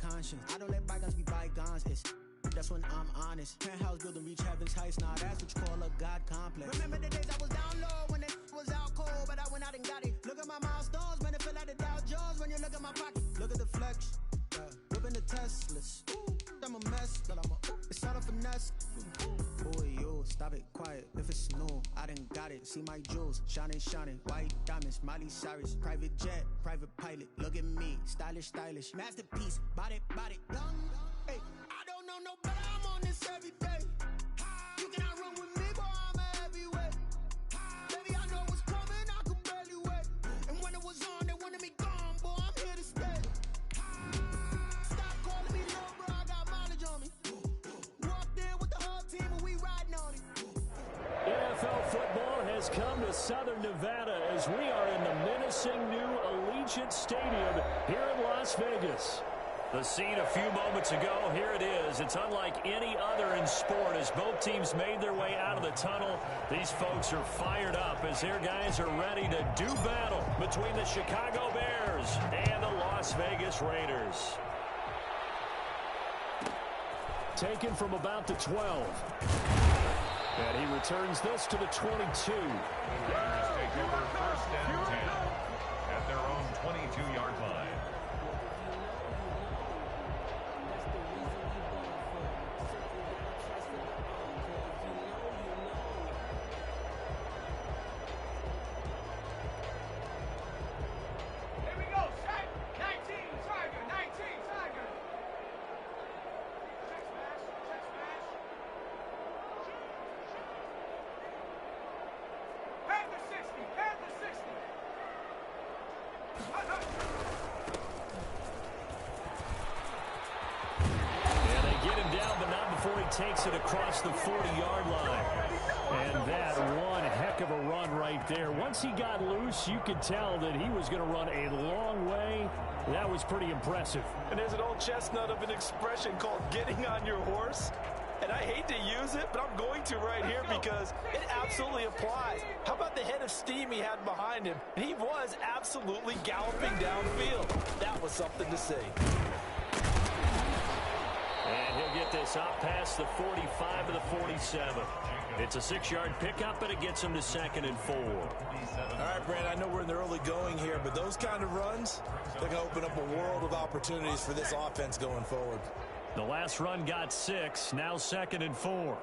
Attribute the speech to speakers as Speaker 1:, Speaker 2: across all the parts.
Speaker 1: conscience. I don't let bygones be bygones. That's when I'm honest. Penthouse building, reach heaven's heights. Nah, that's what you call a God complex. Remember the days I was down low when it was out cold, but I went out and got it. Look at my milestones, man, it feel like the Dow Jones when you look at my pocket. Look at the flex, whipping the Teslas. Ooh, I'm a mess, but it's all a finesse. Boy, yo, stop it, quiet. If it's new, I done got it. See my jewels, shining, shining. White diamonds, Miley Cyrus. Private jet, private pilot. Look at me, stylish, stylish. Masterpiece, body, body, young. Hey, I don't know no better, I'm on this every day. You cannot run with me, boy, I'm a heavyweight. Baby, I know what's coming, I could barely wait. And when it was on, they wanted me gone, boy, I'm here to stay. Stop calling me little bro, I got mileage on me. Walked in with the whole team and we riding on it.
Speaker 2: NFL football has come to Southern Nevada as we are in the menacing new Allegiant Stadium here in Las Vegas. The scene a few moments ago, here it is. It's unlike any other in sport as both teams made their way out of the tunnel. These folks are fired up as their guys are ready to do battle between the Chicago Bears and the Las Vegas Raiders. Taken from about the 12. And he returns this to the 22.
Speaker 3: Raiders take over first and 10 at their own 22-yard line.
Speaker 2: Takes it across the 40-yard line. And that one heck of a run right there. Once he got loose, you could tell that he was going to run a long way. That was pretty impressive.
Speaker 4: And there's an old chestnut of an expression called getting on your horse. And I hate to use it, but I'm going to right here because it absolutely applies. How about the head of steam he had behind him? He was absolutely galloping downfield. That was something to see.
Speaker 2: And he'll get this up past the 45 to the 47. It's a 6-yard pickup, and it gets him to 2nd and 4.
Speaker 4: All right, Brand, I know we're in the early going here, but those kind of runs, they're going to open up a world of opportunities for this offense going forward.
Speaker 2: The last run got 6, now 2nd and 4.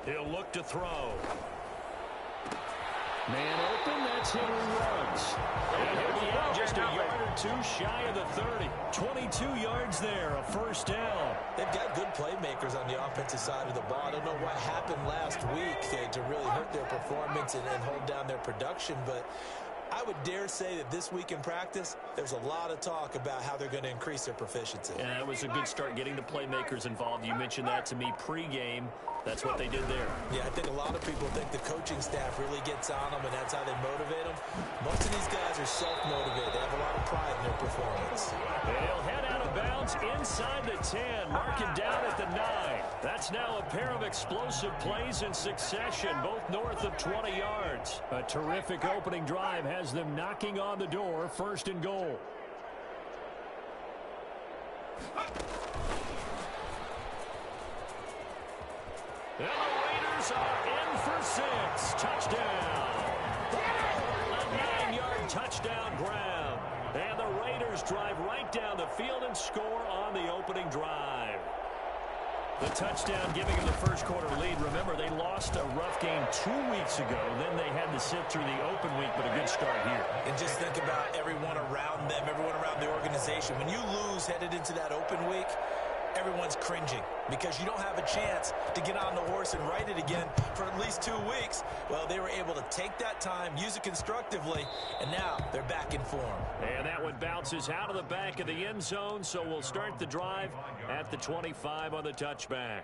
Speaker 2: He'll look to throw. Man open, that's hit and runs. And he'll be out just a yard or two shy of the 30. 22 yards there, a first down.
Speaker 4: They've got good playmakers on the offensive side of the ball. I don't know what happened last week to really hurt their performance and hold down their production, but I would dare say that this week in practice, there's a lot of talk about how they're going to increase their proficiency.
Speaker 2: And that was a good start getting the playmakers involved. You mentioned that to me pregame. That's what they did there.
Speaker 4: Yeah, I think a lot of people think the coaching staff really gets on them, and that's how they motivate them. Most of these guys are self-motivated. They have a lot of pride in their performance.
Speaker 2: They'll head out of bounds inside the 10, marking down at the 9. That's now a pair of explosive plays in succession, both north of 20 yards. A terrific opening drive has them knocking on the door, 1st and goal. And the Raiders are in for 6. Touchdown. A 9-yard touchdown grab. And the Raiders drive right down the field and score on the opening drive. The touchdown giving them the first quarter lead. Remember, they lost a rough game 2 weeks ago. Then they had to sit through the open week, but a good start here.
Speaker 4: And just think about everyone around them, everyone around the organization. When you lose headed into that open week, everyone's cringing because you don't have a chance to get on the horse and ride it again for at least 2 weeks. Well, they were able to take that time, use it constructively, and now they're back in form.
Speaker 2: And that one bounces out of the back of the end zone, so we'll start the drive at the 25 on the touchback.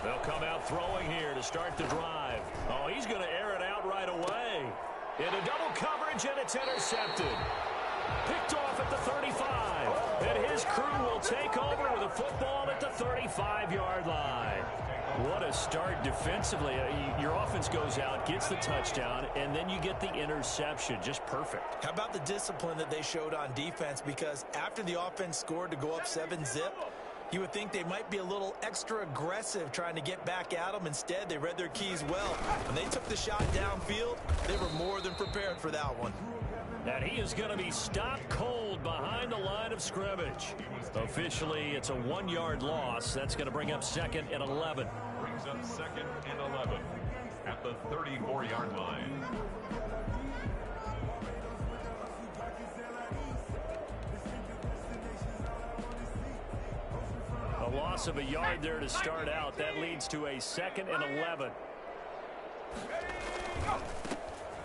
Speaker 2: They'll come out throwing here to start the drive. Oh, he's going to air it out right away. Into double coverage, and it's intercepted. Picked off at the 35. And his crew will take over with a football at the 35-yard line. What a start defensively. Your offense goes out, gets the touchdown, and then you get the interception. Just perfect.
Speaker 4: How about the discipline that they showed on defense? Because after the offense scored to go up 7-zip, you would think they might be a little extra aggressive trying to get back at them. Instead, they read their keys well. When they took the shot downfield, they were more than prepared for that one.
Speaker 2: And he is going to be stopped cold behind the line of scrimmage. Officially, it's a 1-yard loss. That's going to bring up 2nd and 11.
Speaker 3: Brings up 2nd and 11 at the 34-yard line.
Speaker 2: A loss of a yard there to start out. That leads to a 2nd and 11.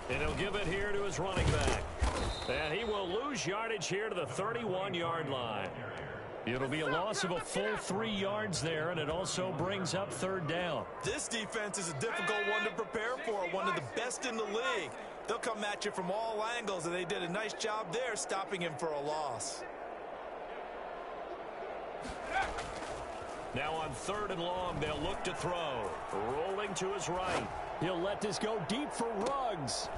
Speaker 2: And he'll give it here to his running back. And he will lose yardage here to the 31-yard line. It'll be a loss of a full 3 yards there, and it also brings up 3rd down.
Speaker 4: This defense is a difficult one to prepare for, one of the best in the league. They'll come at you from all angles, and they did a nice job there stopping him for a loss.
Speaker 2: Now on 3rd and long, they'll look to throw. Rolling to his right. He'll let this go deep for Ruggs.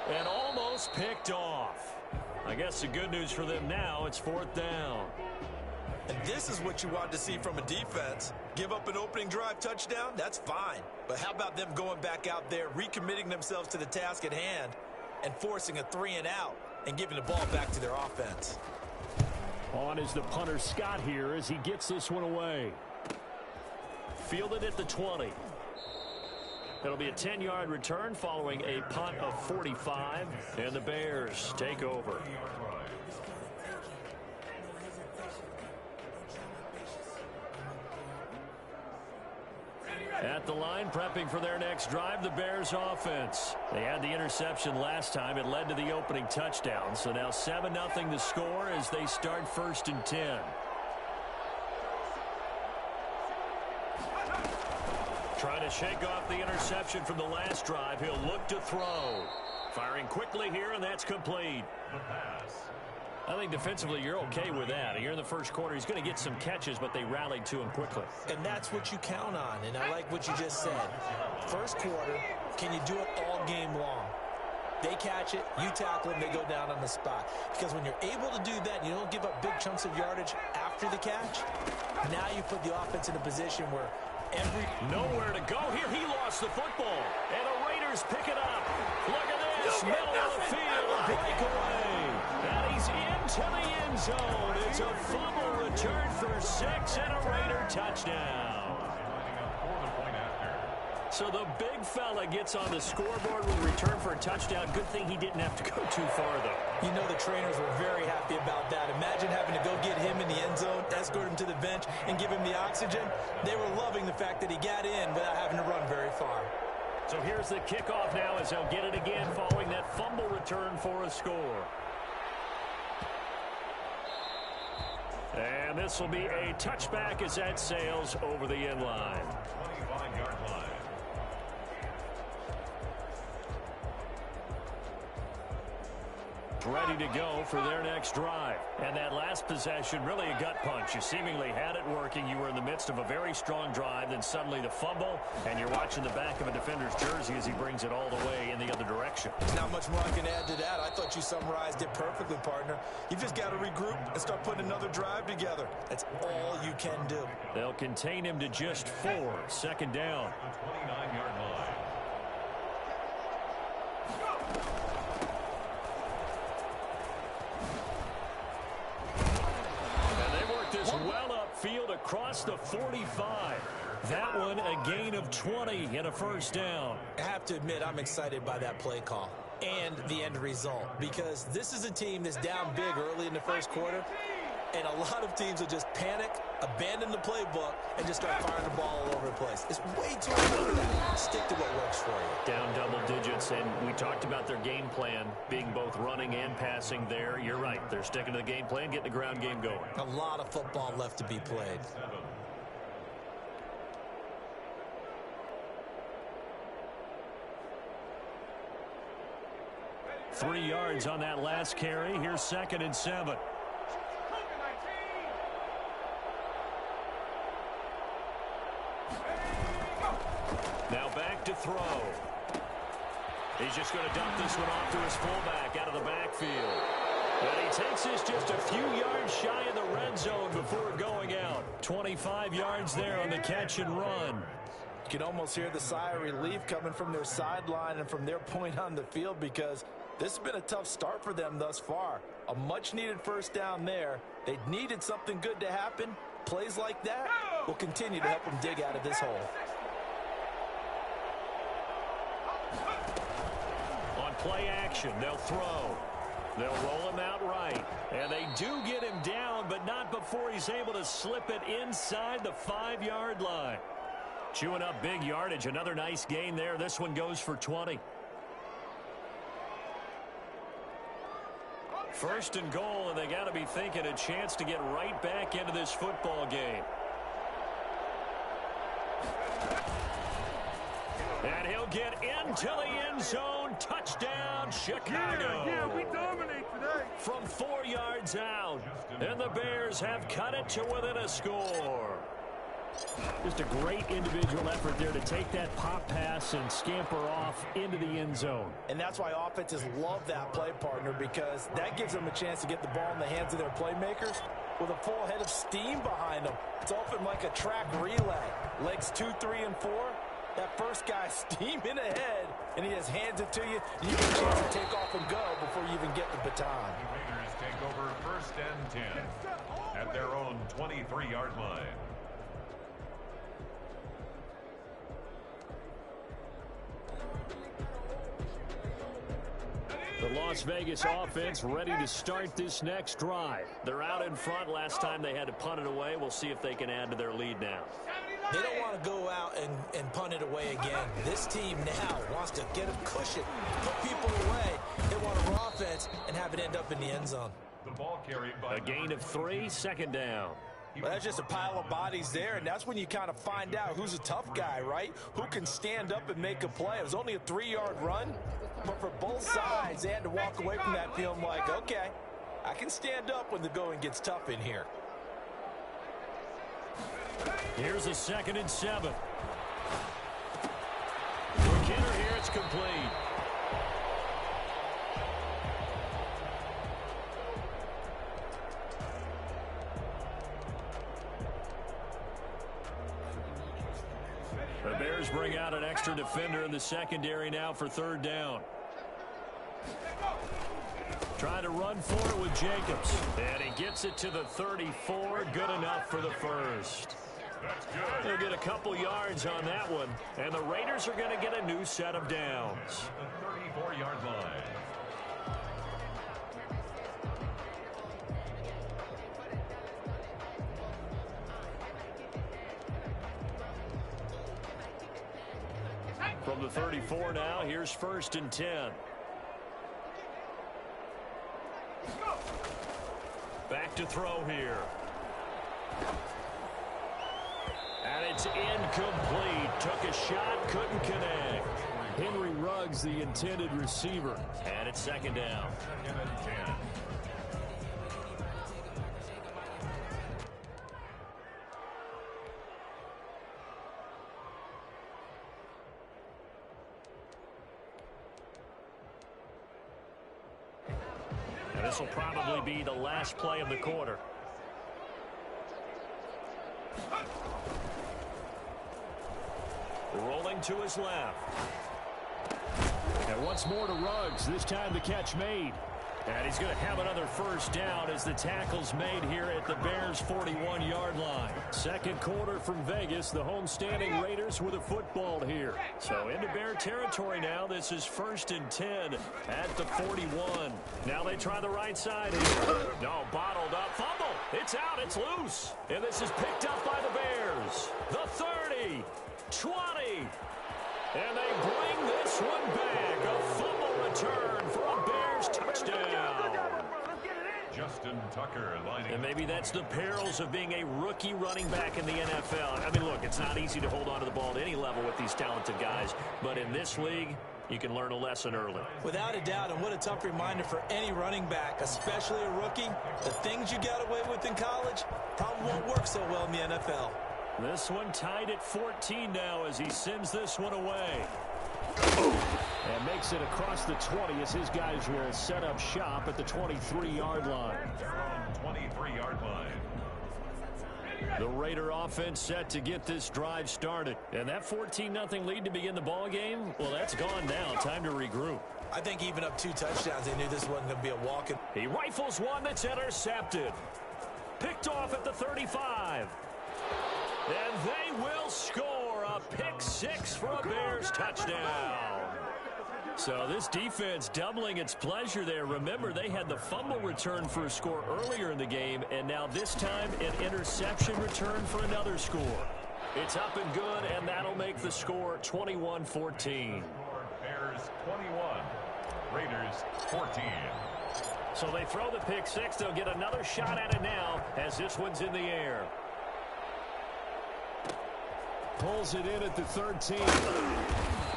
Speaker 2: And almost picked off. I guess the good news for them now, it's 4th down.
Speaker 4: And this is what you want to see from a defense. Give up an opening drive touchdown, that's fine. But how about them going back out there, recommitting themselves to the task at hand, and forcing a 3-and-out, and giving the ball back to their offense.
Speaker 2: On is the punter Scott here as he gets this one away. Fielded at the 20. It'll be a 10-yard return following a punt of 45, and the Bears take over. At the line, prepping for their next drive, the Bears offense. They had the interception last time. It led to the opening touchdown. So now 7-0 the score as they start 1st and 10. Trying to shake off the interception from the last drive. He'll look to throw. Firing quickly here, and that's complete. I think defensively you're okay with that. You're in the first quarter. He's going to get some catches, but they rallied to him quickly.
Speaker 4: And that's what you count on, and I like what you just said. First quarter, can you do it all game long? They catch it, you tackle them, they go down on the spot. Because when you're able to do that, you don't give up big chunks of yardage after the catch. Now you put the offense in a position where
Speaker 2: nowhere to go here. He lost the football, and the Raiders pick it up. Look at this, middle of the field, breakaway, and he's into the end zone. It's a fumble return for 6 and a Raider touchdown. So the big fella gets on the scoreboard with a return for a touchdown. Good thing he didn't have to go too far, though.
Speaker 4: You know the trainers were very happy about that. Imagine having to go get him in the end zone, escort him to the bench, and give him the oxygen. They were loving the fact that he got in without having to run very far.
Speaker 2: So here's the kickoff now as they'll get it again following that fumble return for a score. And this will be a touchback as that sails over the end line.
Speaker 3: 25-yard line.
Speaker 2: Ready to go for their next drive. And that last possession, really a gut punch. You seemingly had it working. You were in the midst of a very strong drive. Then suddenly the fumble, and you're watching the back of a defender's jersey as he brings it all the way in the other direction.
Speaker 4: There's not much more I can add to that. I thought you summarized it perfectly, partner. You've just got to regroup and start putting another drive together. That's all you can do.
Speaker 2: They'll contain him to just 4. 2nd down.
Speaker 3: The 29-yard line.
Speaker 2: Well upfield across the 45. That one a gain of 20 and a 1st down.
Speaker 4: I have to admit I'm excited by that play call and the end result, because this is a team that's down big early in the first quarter, and a lot of teams will just panic, abandon the playbook, and just start firing the ball all over the place. It's way too early for that. Stick to what works for you.
Speaker 2: Down double digits, and we talked about their game plan being both running and passing there. You're right. They're sticking to the game plan, getting the ground game going.
Speaker 4: A lot of football left to be played.
Speaker 2: 3 yards on that last carry. Here's 2nd and 7. Now back to throw. He's just going to dump this one off to his fullback out of the backfield. And he takes this just a few yards shy of the red zone before going out. 25 yards there on the catch and run.
Speaker 4: You can almost hear the sigh of relief coming from their sideline and from their point on the field, because this has been a tough start for them thus far. A much-needed first down there. They needed something good to happen. Plays like that will continue to help them dig out of this hole.
Speaker 2: On play action, they'll throw. They'll roll him out right. And they do get him down, but not before he's able to slip it inside the 5-yard line. Chewing up big yardage. Another nice gain there. This one goes for 20. 1st and goal, and they got to be thinking a chance to get right back into this football game. And he'll get into the end zone. Touchdown, Chicago.
Speaker 5: Yeah, we dominate today.
Speaker 2: From 4 yards out, and the Bears have cut it to within a score. Just a great individual effort there to take that pop pass and scamper off into the end zone.
Speaker 4: And that's why offenses love that play, partner, because that gives them a chance to get the ball in the hands of their playmakers with a full head of steam behind them. It's often like a track relay. Legs 2, 3, and 4. That first guy steaming ahead, and he just hands it to you. You get a chance to take off and go before you even get the baton.
Speaker 3: The Raiders take over 1st and 10 at their own 23-yard line.
Speaker 2: The Las Vegas offense ready to start this next drive. They're out in front. Last time they had to punt it away. We'll see if they can add to their lead now.
Speaker 4: They don't want to go out and punt it away again. This team now wants to get a cushion, put people away. They want a raw offense and have it end up in the end zone.
Speaker 3: The ball carried by
Speaker 2: a gain of 3, 2nd down.
Speaker 4: Well, that's just a pile of bodies there, and that's when you kind of find out who's a tough guy, right? Who can stand up and make a play. It was only a 3-yard run, but for both sides, they had to walk away from that feeling like, okay, I can stand up when the going gets tough in here.
Speaker 2: Here's a 2nd and 7. For Kenner here, it's complete. The Bears bring out an extra defender in the secondary now for 3rd down. Trying to run for it with Jacobs. And he gets it to the 34. Good enough for the first.
Speaker 3: That's good.
Speaker 2: They'll get a couple yards on that one. And the Raiders are going to get a new set of downs.
Speaker 3: The 34-yard line.
Speaker 2: From the 34 now, here's 1st and 10. Back to throw here. And it's incomplete. Took a shot, couldn't connect. Henry Ruggs, the intended receiver. And it's 2nd down.
Speaker 3: 2nd and 10.
Speaker 2: And this will probably be the last play of the quarter. Rolling to his left. And once more to Ruggs. This time the catch made. And he's going to have another first down as the tackle's made here at the Bears' 41-yard line. 2nd quarter from Vegas. The homestanding Raiders with a football here. So into Bear territory now. This is 1st and 10 at the 41. Now they try the right side here. No, bottled up. Fumble. It's out. It's loose. And this is picked up by the Bears. The 30, 20. And they bring this one back. A fumble return for a Bears touchdown.
Speaker 3: Justin Tucker lining.
Speaker 2: And maybe that's the perils of being a rookie running back in the NFL. I mean, look, it's not easy to hold on to the ball at any level with these talented guys. But in this league, you can learn a lesson early.
Speaker 4: Without a doubt, and what a tough reminder for any running back, especially a rookie. The things you got away with in college probably won't work so well in the NFL.
Speaker 2: This one tied at 14 now as he sends this one away. And makes it across the 20 as his guys will set up shop at the 23-yard line.
Speaker 3: Their own 23-yard line.
Speaker 2: The Raider offense set to get this drive started. And that 14-0 lead to begin the ball game, well, that's gone now. Time to regroup.
Speaker 4: I think even up 2 touchdowns, they knew this wasn't going to be a walk.
Speaker 2: He rifles one that's intercepted. Picked off at the 35. And they will score a pick 6 for a Bears touchdown. So this defense doubling its pleasure there. Remember, they had the fumble return for a score earlier in the game, and now this time an interception return for another score. It's up and good, and that'll make the score 21-14.
Speaker 3: Bears 21, Raiders 14.
Speaker 2: So they throw the pick 6. They'll get another shot at it now as this one's in the air. Pulls it in at the 13.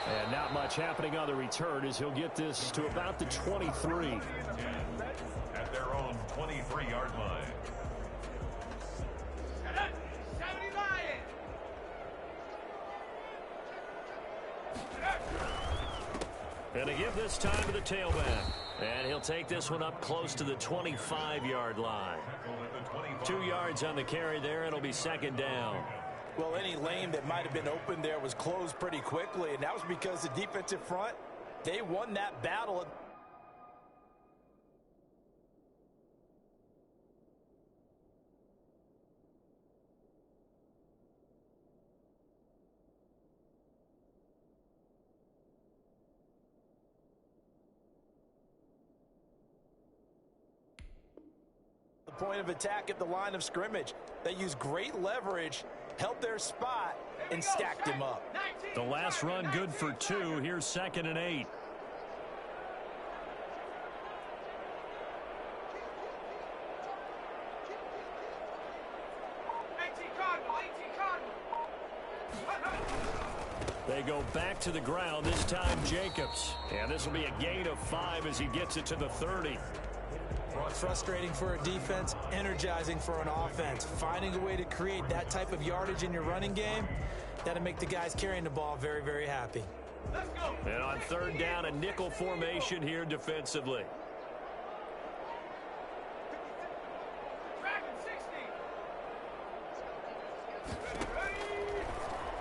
Speaker 2: And not much happening on the return as he'll get this to about the 23.
Speaker 3: At their own 23-yard line.
Speaker 2: And to give this time to the tailback. And he'll take this one up close to the 25-yard line. 2 yards on the carry there. It'll be second down.
Speaker 4: Well, any lane that might have been open there was closed pretty quickly, and that was because the defensive front, they won that battle. The point of attack at the line of scrimmage. They used great leverage, held their spot, and stacked him up.
Speaker 2: The last run good for 2. Here's 2nd and 8. They go back to the ground, this time Jacobs. And this will be a gain of 5 as he gets it to the 30.
Speaker 4: Frustrating for a defense, energizing for an offense. Finding a way to create that type of yardage in your running game, that'll make the guys carrying the ball very, very happy.
Speaker 2: Let's go. And on 3rd down, a nickel formation here defensively.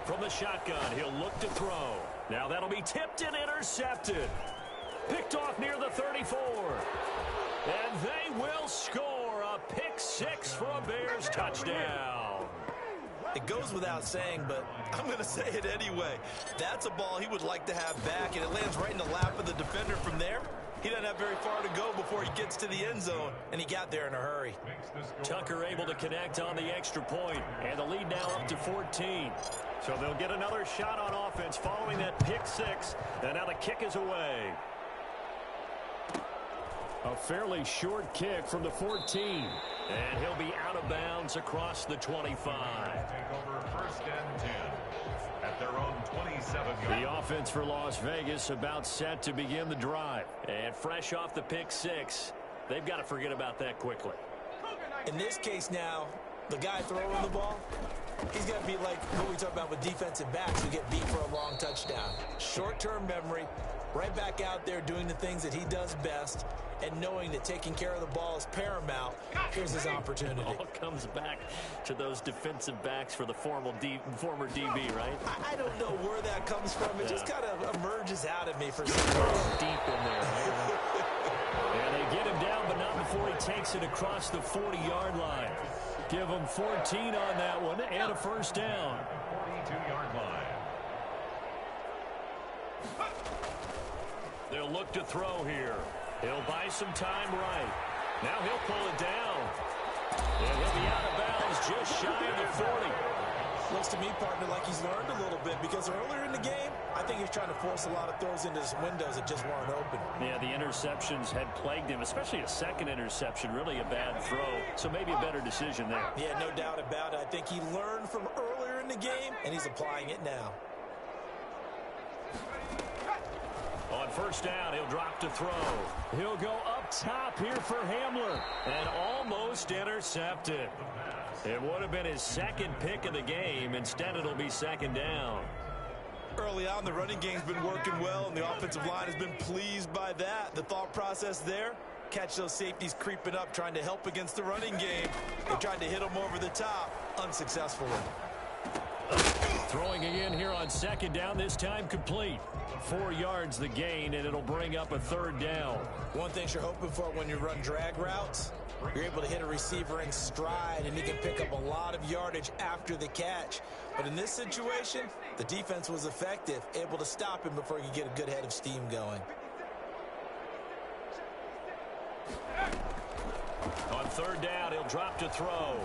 Speaker 2: From the shotgun, he'll look to throw. Now that'll be tipped and intercepted. Picked off near the 34. And they will score a pick 6 for a Bears touchdown.
Speaker 4: It goes without saying, but I'm going to say it anyway. That's a ball he would like to have back, and it lands right in the lap of the defender from there. He doesn't have very far to go before he gets to the end zone, and he got there in a hurry.
Speaker 2: Tucker able to connect on the extra point, and the lead now up to 14. So they'll get another shot on offense following that pick 6, and now the kick is away. A fairly short kick from the 14. And he'll be out of bounds across the 25.
Speaker 3: Take over 1st and 10 at their own 27-yard.
Speaker 2: The offense for Las Vegas about set to begin the drive. And fresh off the pick 6, they've got to forget about that quickly.
Speaker 4: In this case now, the guy throwing the ball, he's got to be like what we talk about with defensive backs who get beat for a long touchdown. Short-term memory, right back out there doing the things that he does best, and knowing that taking care of the ball is paramount. Here's his opportunity.
Speaker 2: It all comes back to those defensive backs for the former DB, right?
Speaker 4: I don't know where that comes from. It just kind of emerges out of me for some
Speaker 2: reason. Deep in there, right? And they get him down, but not before he takes it across the 40-yard line. Give him 14 on that one and a 1st down.
Speaker 3: 42-yard line.
Speaker 2: They'll look to throw here. He'll buy some time right. Now he'll pull it down. And he'll be out of bounds just shy of the 40.
Speaker 4: Looks to me, partner, like he's learned a little bit, because earlier in the game, I think he was trying to force a lot of throws into his windows that just weren't open.
Speaker 2: Yeah, the interceptions had plagued him, especially a second interception, really a bad throw. So maybe a better decision there.
Speaker 4: Yeah, no doubt about it. I think he learned from earlier in the game, and he's applying it now.
Speaker 2: first down, he'll drop to throw. He'll go up top here for Hamler. And almost intercepted. It would have been his second pick of the game. Instead, it'll be second down.
Speaker 4: Early on, the running game's been working well, and the offensive line has been pleased by that. The thought process there, catch those safeties creeping up, trying to help against the running game. They tried to hit them over the top, unsuccessfully.
Speaker 2: Throwing again here on second down, this time complete. 4 yards the gain, and it'll bring up a third down.
Speaker 4: One thing you're hoping for when you run drag routes, you're able to hit a receiver in stride, and he can pick up a lot of yardage after the catch. But in this situation, the defense was effective, able to stop him before he could get a good head of steam going.
Speaker 2: On third down, he'll drop to throw.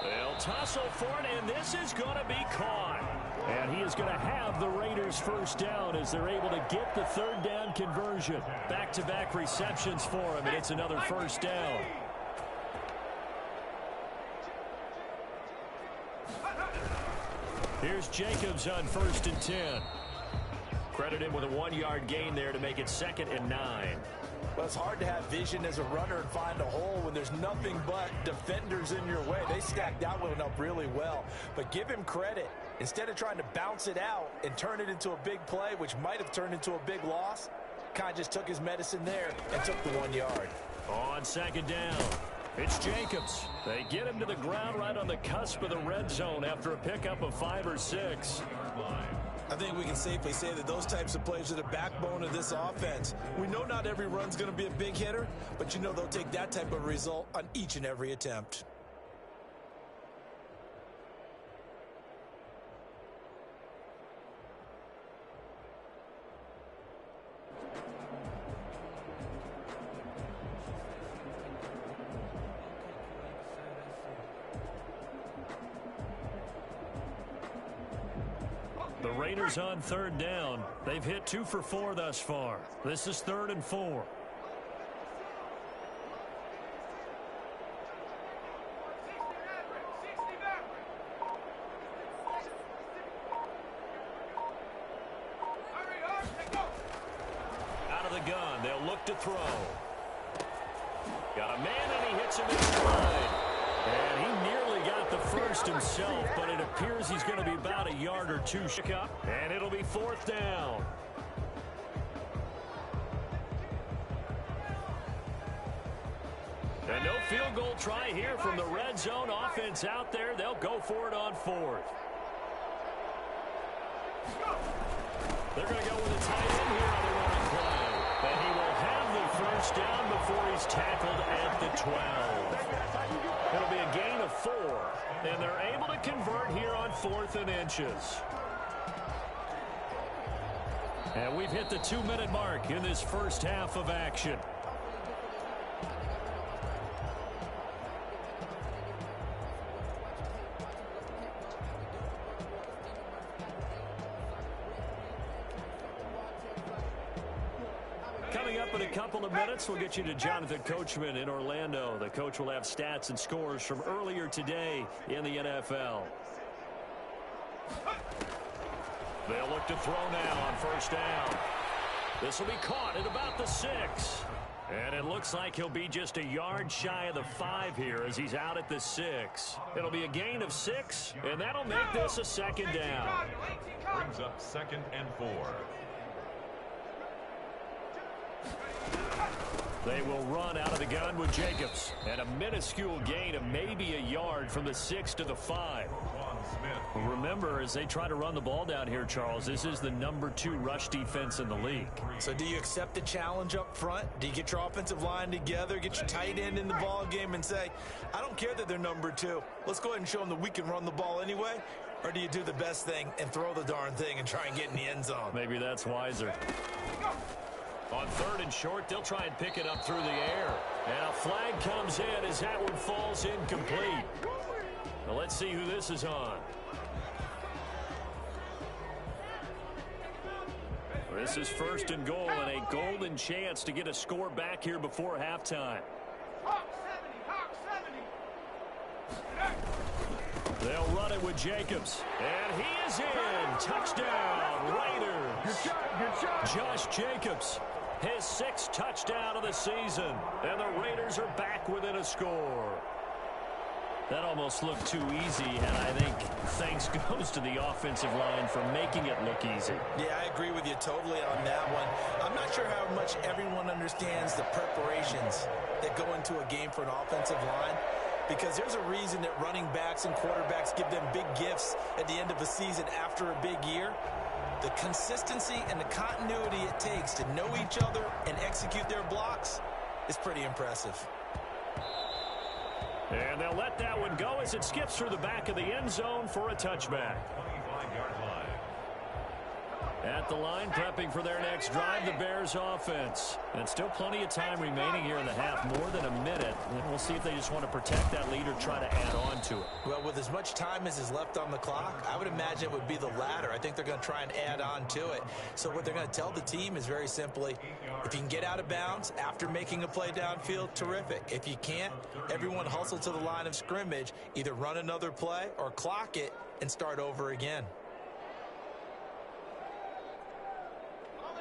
Speaker 2: They'll tussle for it, and this is going to be caught. And he is going to have the Raiders first down as they're able to get the third down conversion. Back-to-back receptions for him, and it's another first down. Here's Jacobs on 1st and 10. Credit him with a 1-yard gain there to make it 2nd and 9.
Speaker 4: Well, it's hard to have vision as a runner and find a hole when there's nothing but defenders in your way. They stacked that one up really well. But give him credit. Instead of trying to bounce it out and turn it into a big play, which might have turned into a big loss, kind of just took his medicine there and took the 1 yard.
Speaker 2: On 2nd down, it's Jacobs. They get him to the ground right on the cusp of the red zone after a pickup of 5 or 6.
Speaker 4: I think we can safely say that those types of plays are the backbone of this offense. We know not every run's going to be a big hitter, but you know they'll take that type of result on each and every attempt.
Speaker 2: The Raiders on 3rd down. They've hit 2 for 4 thus far. This is 3rd and 4. Out of the gun, they'll look to throw. Got a man, and he hits him in stride. And he nearly got the first himself, but it appears he's going to be about a yard or 2 up, and it'll be 4th down. And no field goal try here from the red zone. Offense out there. They'll go for it on 4th. They're going to go with a tight end here on the running play. And he will have the first down before he's tackled at the 12. It'll be a gain of 4, and they're able to convert here on 4th and inches. And we've hit the 2-minute mark in this first half of action. Coming up in a couple of minutes, we'll get you to Jonathan Coachman in Orlando. The coach will have stats and scores from earlier today in the NFL. They'll look to throw now on 1st down. This will be caught at about the 6. And it looks like he'll be just a yard shy of the 5 here as he's out at the 6. It'll be a gain of 6, and that'll make this a 2nd down.
Speaker 3: Brings up 2nd and 4.
Speaker 2: They will run out of the gun with Jacobs. And a minuscule gain of maybe a yard from the 6 to the 5. Remember, as they try to run the ball down here, Charles, this is the number 2 rush defense in the league.
Speaker 4: So do you accept the challenge up front? Do you get your offensive line together, get your tight end in the ball game and say, I don't care that they're number 2. Let's go ahead and show them that we can run the ball anyway? Or do you do the best thing and throw the darn thing and try and get in the end zone?
Speaker 2: Maybe that's wiser. On 3rd and short, they'll try and pick it up through the air. And a flag comes in as that one falls incomplete. Well, let's see who this is on. This is 1st and goal and a golden chance to get a score back here before halftime. They'll run it with Jacobs. And he is in. Touchdown, Raiders.
Speaker 3: Good shot.
Speaker 2: Josh Jacobs, his 6th touchdown of the season. And the Raiders are back within a score. That almost looked too easy, and I think thanks goes to the offensive line for making it look easy.
Speaker 4: Yeah, I agree with you totally on that one. I'm not sure how much everyone understands the preparations that go into a game for an offensive line, because there's a reason that running backs and quarterbacks give them big gifts at the end of a season after a big year. The consistency and the continuity it takes to know each other and execute their blocks is pretty impressive.
Speaker 2: And they'll let that one go as it skips through the back of the end zone for a touchback.
Speaker 3: 25-yard line.
Speaker 2: At the line, prepping for their next drive, the Bears offense. And still plenty of time remaining here in the half, more than a minute. And we'll see if they just want to protect that lead or try to add on to it.
Speaker 4: Well, with as much time as is left on the clock, I would imagine it would be the latter. I think they're going to try and add on to it. So what they're going to tell the team is very simply, if you can get out of bounds after making a play downfield, terrific. If you can't, everyone hustle to the line of scrimmage, either run another play or clock it and start over again.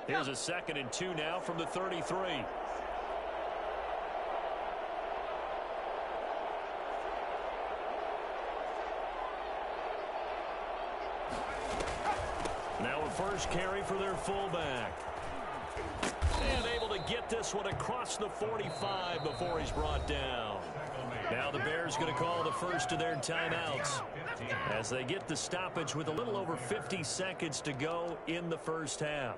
Speaker 2: Here's a 2nd and 2 now from the 33. Now a first carry for their fullback. And able to get this one across the 45 before he's brought down. Now the Bears going to call the first of their timeouts as they get the stoppage with a little over 50 seconds to go in the first half.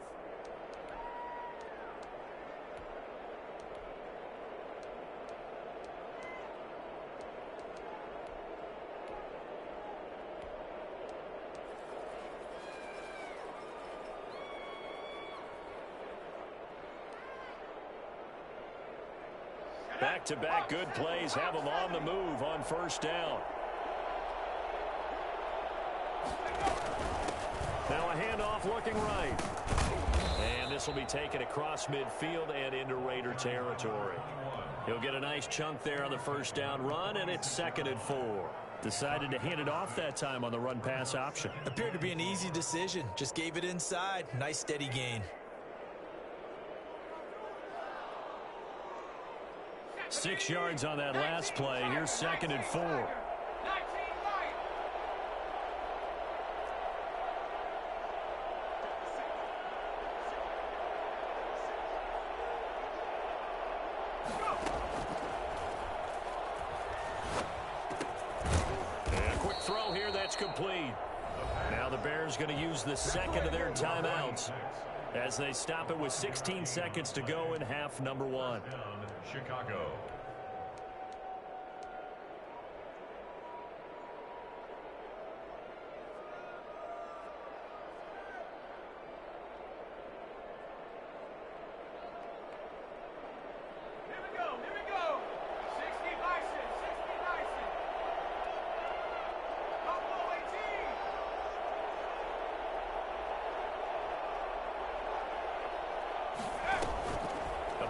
Speaker 2: Back-to-back good plays have them on the move on first down. Now a handoff looking right. And this will be taken across midfield and into Raider territory. He'll get a nice chunk there on the first down run, and it's 2nd and 4. Decided to hand it off that time on the run-pass option.
Speaker 4: Appeared to be an easy decision. Just gave it inside. Nice steady gain.
Speaker 2: 6 yards on that last play. Here's 2nd and 4. And a quick throw here. That's complete. Now the Bears going to use the 2nd of their timeouts as they stop it with 16 seconds to go in half number 1.
Speaker 3: Chicago.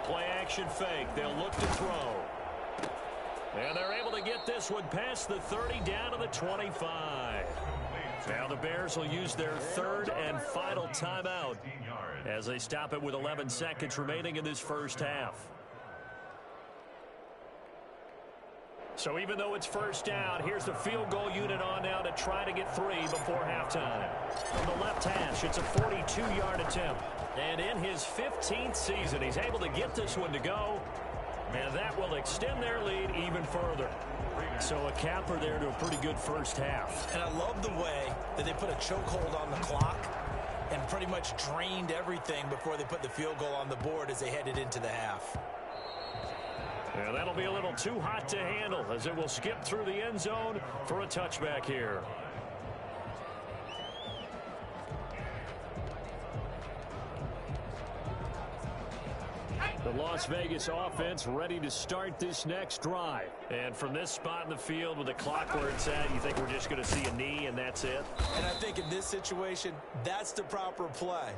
Speaker 2: Play-action fake. They'll look to throw. And they're able to get this one past the 30 down to the 25. Now the Bears will use their 3rd and final timeout as they stop it with 11 seconds remaining in this first half. So even though it's first down, here's the field goal unit on now to try to get 3 before halftime. From the left hash, it's a 42-yard attempt. And in his 15th season, he's able to get this one to go. And that will extend their lead even further. So a capper there to a pretty good first half.
Speaker 4: And I love the way that they put a chokehold on the clock and pretty much drained everything before they put the field goal on the board as they headed into the half.
Speaker 2: And that'll be a little too hot to handle as it will skip through the end zone for a touchback here. The Las Vegas offense ready to start this next drive. And from this spot in the field with the clock where it's at, you think we're just going to see a knee and that's it?
Speaker 4: And I think in this situation, that's the proper play.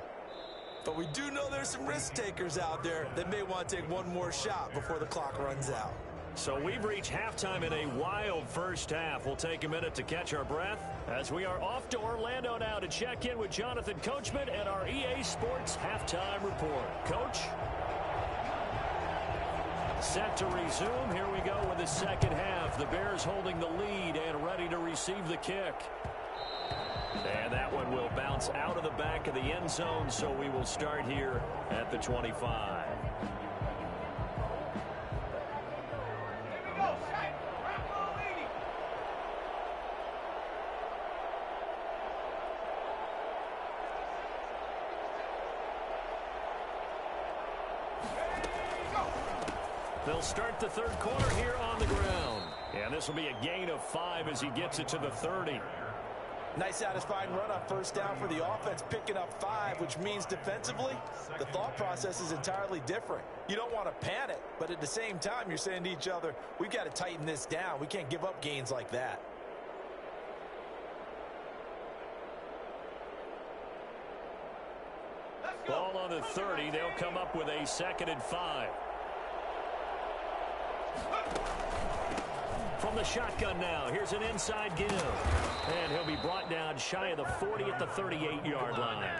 Speaker 4: But we do know there's some risk takers out there that may want to take one more shot before the clock runs out.
Speaker 2: So we've reached halftime in a wild first half. We'll take a minute to catch our breath as we are off to Orlando now to check in with Jonathan Coachman and our EA Sports Halftime Report. Coach? Set to resume. Here we go with the second half. The Bears holding the lead and ready to receive the kick. And that one will bounce out of the back of the end zone, so we will start here at the 25. They'll start the third quarter here on the ground. And this will be a gain of 5 as he gets it to the 30.
Speaker 4: Nice satisfying run on first down for the offense, picking up 5, which means defensively, the thought process is entirely different. You don't want to panic, but at the same time, you're saying to each other, we've got to tighten this down. We can't give up gains like that.
Speaker 2: Ball on the 30. They'll come up with a 2nd and 5. From the shotgun now, here's an inside give. And he'll be brought down shy of the 40 at the 38-yard line.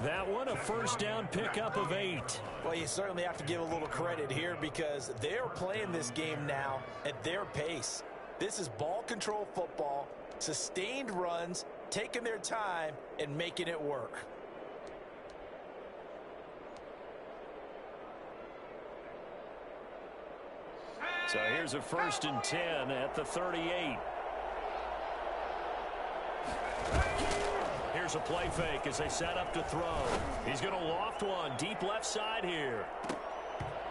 Speaker 2: That one, a first down pickup of 8.
Speaker 4: Well, you certainly have to give a little credit here because they're playing this game now at their pace. This is ball control football, sustained runs, taking their time, and making it work.
Speaker 2: So here's a 1st and 10 at the 38. Here's a play fake as they set up to throw. He's going to loft one deep left side here.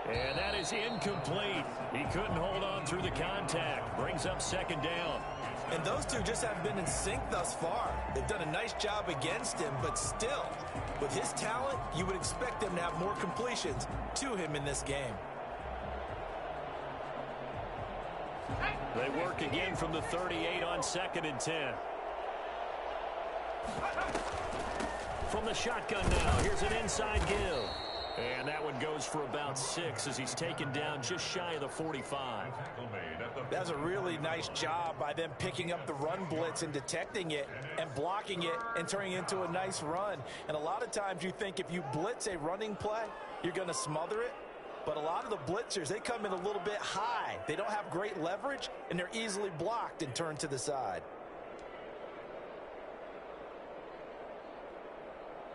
Speaker 2: And that is incomplete. He couldn't hold on through the contact. Brings up 2nd down.
Speaker 4: And those two just haven't been in sync thus far. They've done a nice job against him, but still, with his talent, you would expect them to have more completions to him in this game.
Speaker 2: They work again from the 38 on 2nd and 10. From the shotgun now, here's an inside give. And that one goes for about 6 as he's taken down just shy of the 45.
Speaker 4: That's a really nice job by them picking up the run blitz and detecting it and blocking it and turning it into a nice run. And a lot of times you think if you blitz a running play, you're going to smother it. But a lot of the blitzers, they come in a little bit high. They don't have great leverage, and they're easily blocked and turned to the side.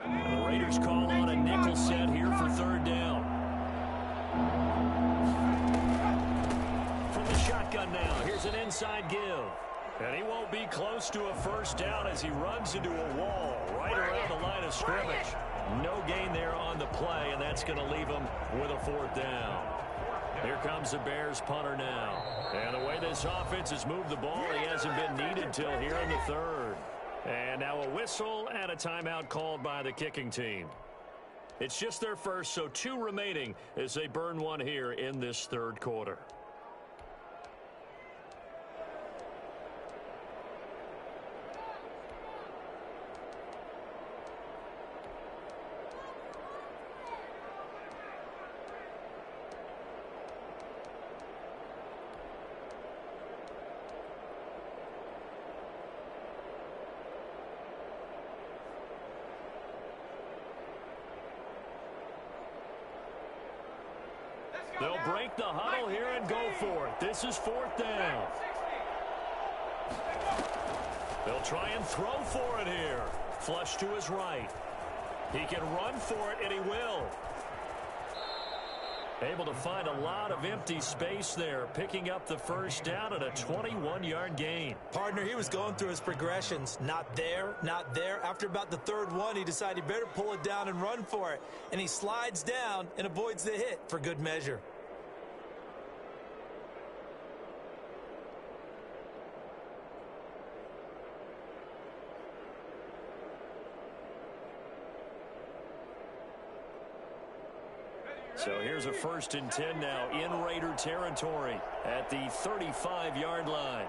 Speaker 2: The Raiders call on a nickel set here for 3rd down. From the shotgun now, here's an inside give. And he won't be close to a first down as he runs into a wall right around the line of scrimmage. No gain there on the play, and that's going to leave him with a 4th down. Here comes the Bears punter now. And the way this offense has moved the ball, he hasn't been needed till here in the 3rd. And now a whistle and a timeout called by the kicking team. It's just their first, so 2 remaining as they burn one here in this 3rd quarter. They'll break the huddle here and go for it. This is 4th down. They'll try and throw for it here. Flush to his right. He can run for it, and he will. Able to find a lot of empty space there, picking up the first down at a 21-yard gain.
Speaker 4: Partner, he was going through his progressions. Not there, not there. After about the 3rd one, he decided he better pull it down and run for it. And he slides down and avoids the hit for good measure.
Speaker 2: So here's a 1st and 10 now in Raider territory at the 35-yard line.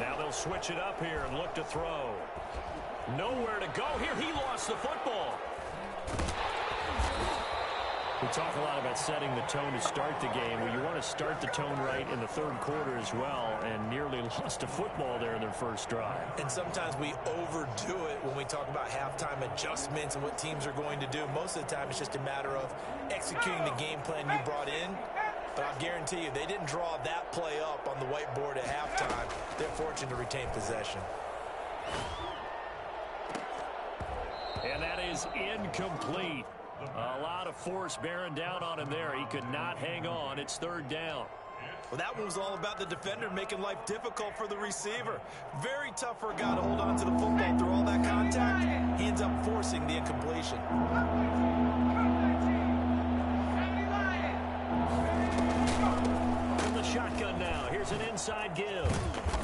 Speaker 2: Now they'll switch it up here and look to throw. Nowhere to go here. He lost the football. We talk a lot about setting the tone to start the game. Well, you want to start the tone right in the third quarter as well, and nearly lost a football there in their first drive.
Speaker 4: And sometimes we overdo it when we talk about halftime adjustments and what teams are going to do. Most of the time, it's just a matter of executing the game plan you brought in. But I'll guarantee you, they didn't draw that play up on the whiteboard at halftime. They're fortunate to retain possession.
Speaker 2: And that is incomplete. A lot of force bearing down on him there. He could not hang on. It's third down.
Speaker 4: Well, that one was all about the defender making life difficult for the receiver. Very tough for a guy to hold on to the football through all that contact. He ends up forcing the incompletion.
Speaker 2: From the shotgun now. Here's an inside give.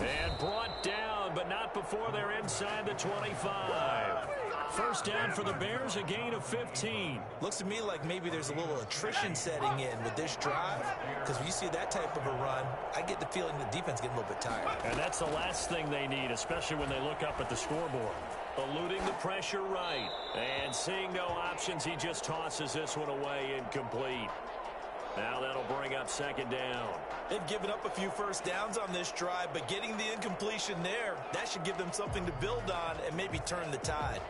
Speaker 2: And brought down, but not before they're inside the 25. First down for the Bears, a gain of 15.
Speaker 4: Looks to me like maybe there's a little attrition setting in with this drive, because when you see that type of a run, I get the feeling the defense getting a little bit tired.
Speaker 2: And that's the last thing they need, especially when they look up at the scoreboard. Eluding the pressure right. And seeing no options, he just tosses this one away, incomplete. Now that'll bring up second down.
Speaker 4: They've given up a few first downs on this drive, but getting the incompletion there, that should give them something to build on and maybe turn the tide.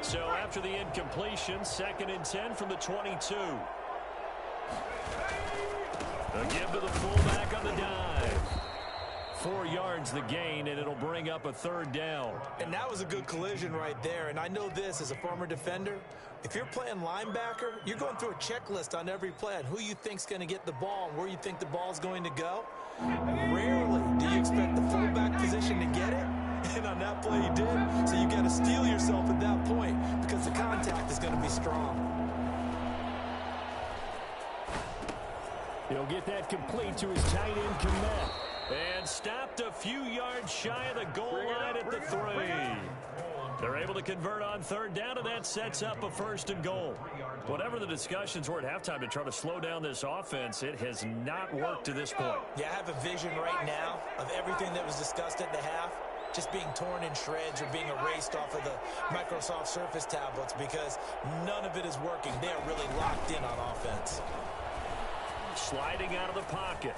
Speaker 2: So after the incompletion, 2nd and 10 from the 22. A give to the fullback on the dive. 4 yards the gain, and it'll bring up a third down.
Speaker 4: And that was a good collision right there. And I know this as a former defender. If you're playing linebacker, you're going through a checklist on every play on who you think's going to get the ball and where you think the ball's going to go. Rarely do you expect the fullback position to get it. And on that play he did. So you got to steel yourself at that point because the contact is going to be strong.
Speaker 2: He'll get that complete to his tight end Komet. And stopped a few yards shy of the goal line at the 3. They're able to convert on third down, and that sets up a 1st and goal. Whatever the discussions were at halftime to try to slow down this offense, it has not worked to this point.
Speaker 4: Yeah, I have a vision right now of everything that was discussed at the half just being torn in shreds or being erased off of the Microsoft Surface tablets because none of it is working. They are really locked in on offense.
Speaker 2: Sliding out of the pocket.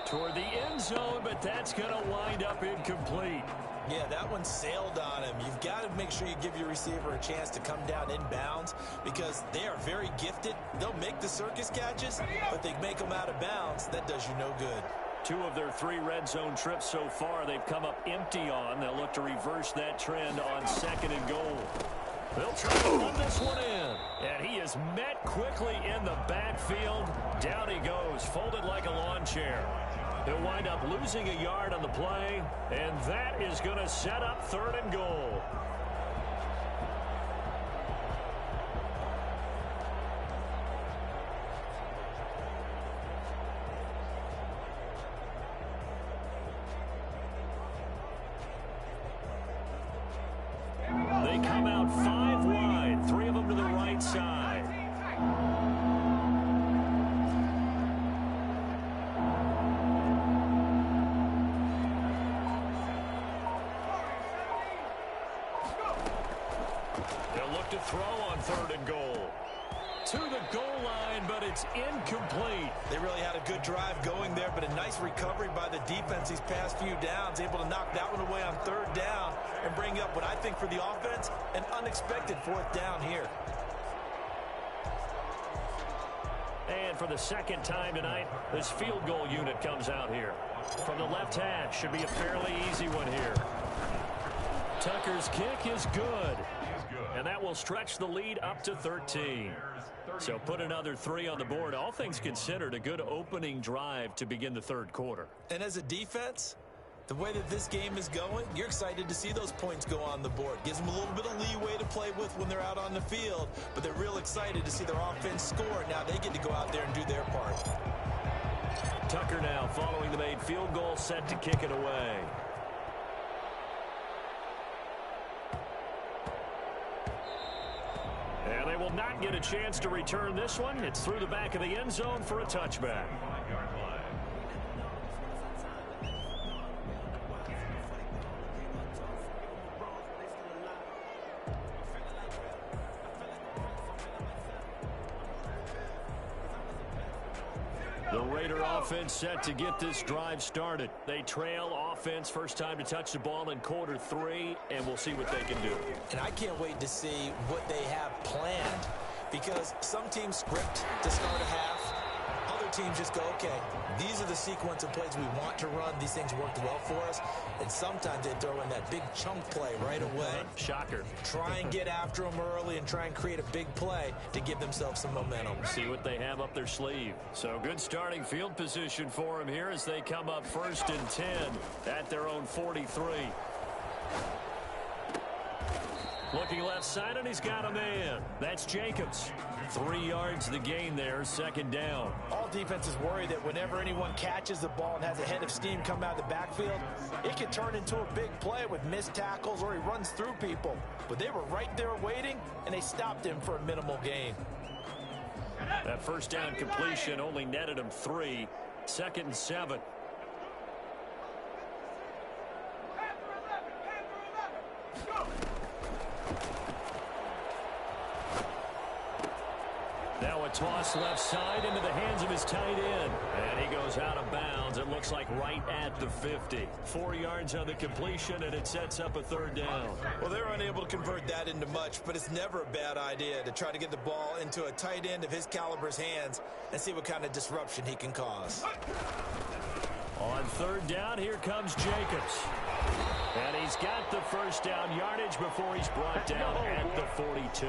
Speaker 2: Toward the end zone, but that's going to wind up incomplete.
Speaker 4: Yeah, that one sailed on him. You've got to make sure you give your receiver a chance to come down inbounds because they are very gifted. They'll make the circus catches, but they make them out of bounds. That does you no good.
Speaker 2: 2 of their 3 red zone trips so far, they've come up empty on. They'll look to reverse that trend on 2nd and goal. They'll try to run this one in. And he is met quickly in the backfield. Down he goes, folded like a lawn chair. He'll wind up losing a yard on the play, and that is going to set up 3rd and goal. They come out 5 wide, 3 of them to the right side. They'll look to throw on 3rd and goal. To the goal line, but it's incomplete.
Speaker 4: They really had a good drive going there, but a nice recovery by the defense these past few downs, able to knock that one away on 3rd down and bring up what I think for the offense, an unexpected 4th down here.
Speaker 2: And for the 2nd time tonight, this field goal unit comes out here. From the left hash, should be a fairly easy one here. Tucker's kick is good. And that will stretch the lead up to 13. So put another 3 on the board. All things considered, a good opening drive to begin the 3rd quarter.
Speaker 4: And as a defense, the way that this game is going, you're excited to see those points go on the board. Gives them a little bit of leeway to play with when they're out on the field, but they're real excited to see their offense score. Now they get to go out there and do their part.
Speaker 2: Tucker now following the made field goal, set to kick it away. And they will will not get a chance to return this one. It's through the back of the end zone for a touchback. The Raider offense set to get this drive started. They trail offense, first time to touch the ball in quarter 3, and we'll see what they can do.
Speaker 4: And I can't wait to see what they have planned, because some teams script to start a half. Other teams just go, okay, these are the sequence of plays we want to run. These things worked well for us. And sometimes they throw in that big chunk play right away.
Speaker 2: Shocker.
Speaker 4: Try and get after them early and try and create a big play to give themselves some momentum.
Speaker 2: See what they have up their sleeve. So good starting field position for them here as they come up 1st and 10 at their own 43. Looking left side, and he's got a man. That's Jacobs. 3 yards the gain there, 2nd down.
Speaker 4: All defenses worry that whenever anyone catches the ball and has a head of steam come out of the backfield, it can turn into a big play with missed tackles or he runs through people. But they were right there waiting, and they stopped him for a minimal gain.
Speaker 2: That first down completion only netted him 3. 2nd and 7. Now a toss left side into the hands of his tight end. And he goes out of bounds. It looks like right at the 50. 4 yards on the completion, and it sets up a 3rd down.
Speaker 4: Well, they're unable to convert that into much, but it's never a bad idea to try to get the ball into a tight end of his caliber's hands and see what kind of disruption he can cause.
Speaker 2: On 3rd down, here comes Jacobs. And he's got the first down yardage before he's brought down at the 42.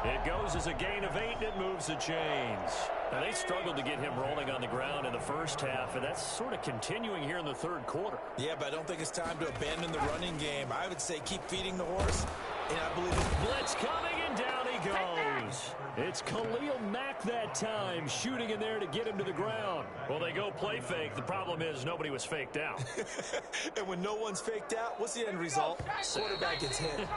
Speaker 2: It goes as a gain of 8, and it moves the chains. Now, they struggled to get him rolling on the ground in the first half, and that's sort of continuing here in the 3rd quarter.
Speaker 4: Yeah, but I don't think it's time to abandon the running game. I would say keep feeding the horse. And I believe it's
Speaker 2: blitz coming, and down he goes. It's Khalil Mack that time, shooting in there to get him to the ground. Well, they go play fake. The problem is nobody was faked out.
Speaker 4: And when no one's faked out, what's the end result? Quarterback gets hit.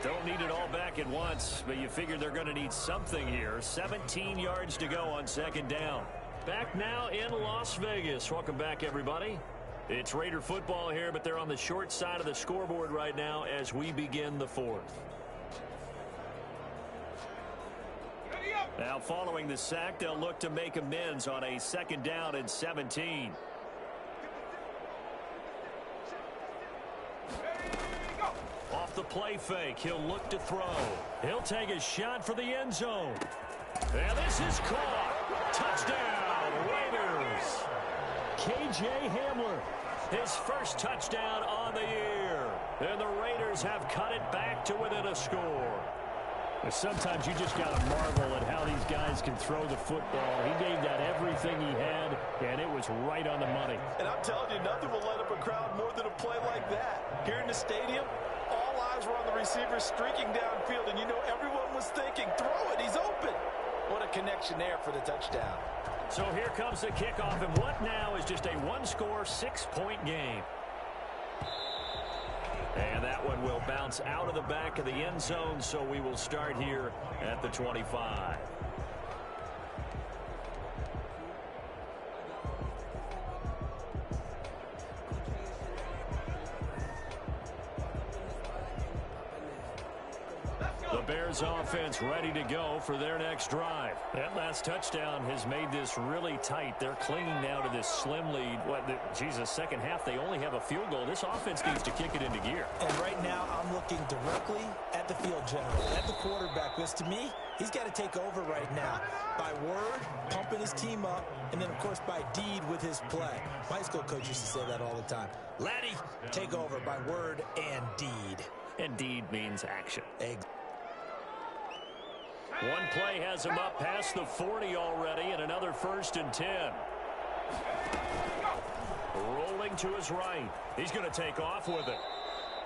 Speaker 2: Don't need it all back at once, but you figure they're going to need something here. 17 yards to go on 2nd down. Back now in Las Vegas. Welcome back, everybody. It's Raider football here, but they're on the short side of the scoreboard right now as we begin the 4th. Now, following the sack, they'll look to make amends on a 2nd down and 17. Off the play fake, he'll look to throw. He'll take a shot for the end zone. And this is caught. Touchdown, Raiders. K.J. Hamler, his first touchdown on the year. And the Raiders have cut it back to within a score. Sometimes you just got to marvel at how these guys can throw the football. He gave that everything he had, and it was right on the money.
Speaker 4: And I'm telling you, nothing will light up a crowd more than a play like that. Here in the stadium, all eyes were on the receiver streaking downfield, and you know everyone was thinking, throw it, he's open. What a connection there for the touchdown.
Speaker 2: So here comes the kickoff, and what now is just a 1-score, 6-point game. And that one will bounce out of the back of the end zone, so we will start here at the 25. The Bears offense ready to go for their next drive. That last touchdown has made this really tight. They're clinging now to this slim lead. Second half, they only have a field goal. This offense needs to kick it into gear.
Speaker 4: And right now, I'm looking directly at the field general, at the quarterback, because to me, he's got to take over right now. By word, pumping his team up, and then, of course, by deed with his play. My school coach used to say that all the time. Laddie, take over by word and deed.
Speaker 2: And deed means action.
Speaker 4: Exactly.
Speaker 2: One play has him up past the 40 already, and another 1st and 10. Rolling to his right. He's going to take off with it.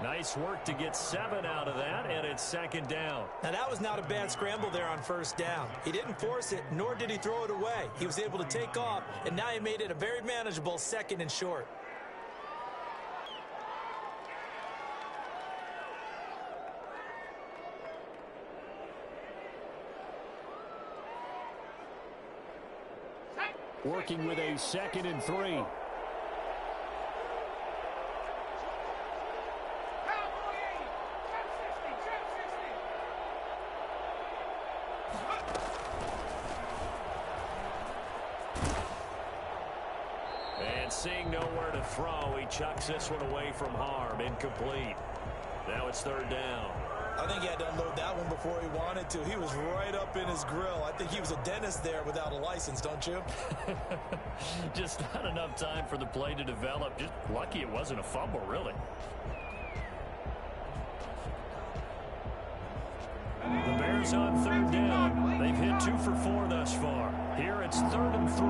Speaker 2: Nice work to get 7 out of that, and it's 2nd down.
Speaker 4: Now, that was not a bad scramble there on 1st down. He didn't force it, nor did he throw it away. He was able to take off, and now he made it a very manageable 2nd and short.
Speaker 2: working with a 2nd and 3. And seeing nowhere to throw, he chucks this one away from harm. Incomplete. Now it's 3rd down.
Speaker 4: I think he had to unload that one before he wanted to. He was right up in his grill. I think he was a dentist there without a license, don't you?
Speaker 2: Just not enough time for the play to develop. Just lucky it wasn't a fumble, really. The Bears on 3rd down. They've hit 2 for 4 thus far. Here it's 3rd and 3.